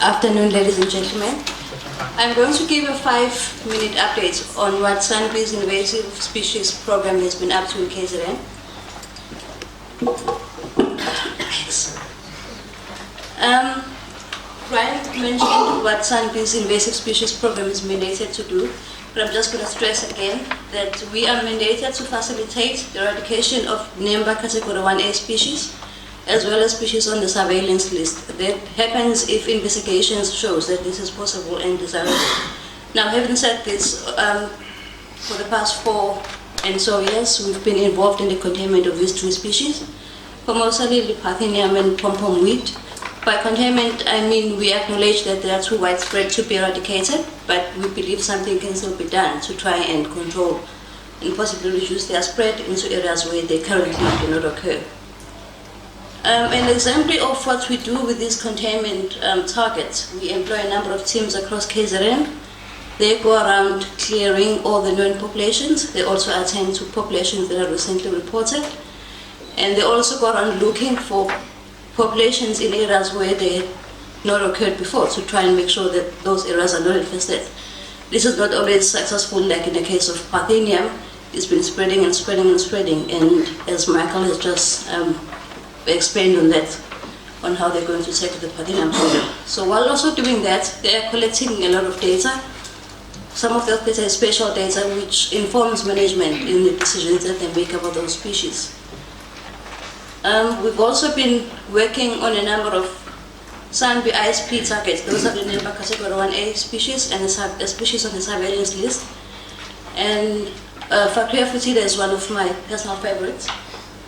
afternoon, ladies and gentlemen. I'm going to give a 5-minute update on what SANBI's invasive species program has been up to in KZN. Ryan mentioned what SANBI's invasive species program is mandated to do, but I'm just going to stress again that we are mandated to facilitate the eradication of NEMBA category 1A species, as well as species on the surveillance list. That happens if investigations shows that this is possible and desirable. Now, having said this, for the past 4 and so years, we've been involved in the containment of these 2 species, mostly Parthenium and pom-pom weed. By containment, I mean we acknowledge that they are too widespread to be eradicated, but we believe something can still be done to try and control and possibly reduce their spread into areas where they currently do not occur. An example of what we do with these containment targets, we employ a number of teams across KZN. They go around clearing all the known populations. They also attend to populations that are recently reported. And they also go around looking for populations in areas where they had not occurred before to try and make sure that those areas are not infested. This is not always successful, like in the case of Parthenium. It's been spreading and spreading and spreading, and as Michael has just explained on that, on how they're going to tackle the Parthenium problem. So while also doing that, they are collecting a lot of data. Some of that data is spatial data, which informs management in the decisions that they make about those species. We've also been working on a number of SANBI ISP targets. Those are the NEMBA category 1A species and the species on the surveillance list. And Furcraea foetida is one of my personal favorites.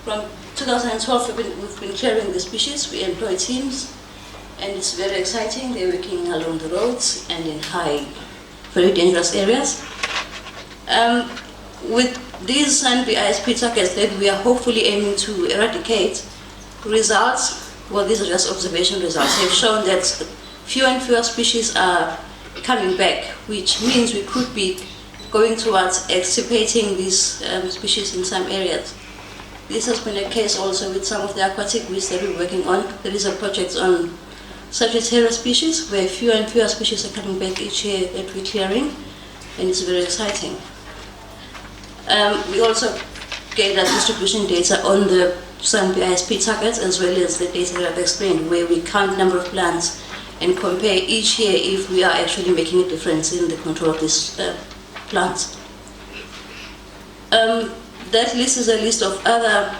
From 2012, we've been clearing the species. We employ teams, and it's very exciting. They're working along the roads and in high, very dangerous areas. With these SANBI ISP targets that we are hopefully aiming to eradicate, results, well, these are just observation results, have shown that fewer and fewer species are coming back, which means we could be going towards extirpating these species in some areas. This has been the case also with some of the aquatic weeds that we're working on. There is a project on Sagittaria species where fewer and fewer species are coming back each year that we're clearing, and it's very exciting. We also gather distribution data on the SANBI ISP targets, as well as the data that I've explained, where we count number of plants and compare each year if we are actually making a difference in the control of these plants. That list is a list of other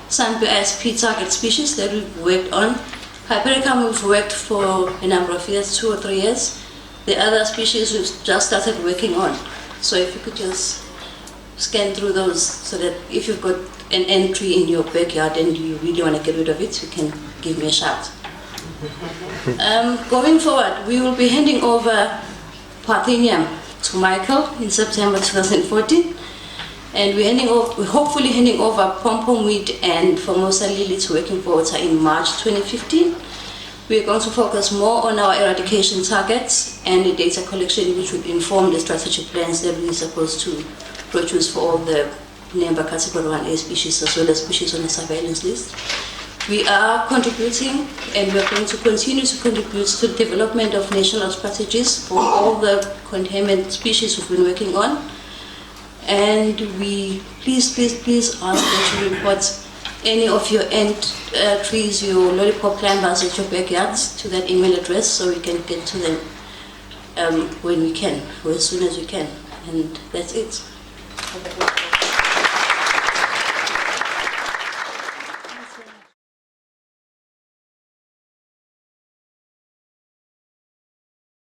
SANBI ISP target species that we've worked on. Hypericum we've worked for a number of years, 2 or 3 years. The other species we've just started working on. So if you could just scan through those so that if you've got an entry in your backyard and you really want to get rid of it, you can give me a shout. Going forward, we will be handing over Parthenium to Michael in September 2014. And we're hopefully handing over pom-pom weed and Formosa lily to Working for Water in March 2015. We're going to focus more on our eradication targets and the data collection, which would inform the strategic plans that we're supposed to produce for all the NEMBA category 1A species, as well as species on the surveillance list. We are contributing, and we're going to continue to contribute to the development of national strategies for all the containment species we've been working on. And we please ask that you report any of your trees, your lollipop-climbers at your backyards to that email address, so we can get to them when we can, or as soon as we can. And that's it.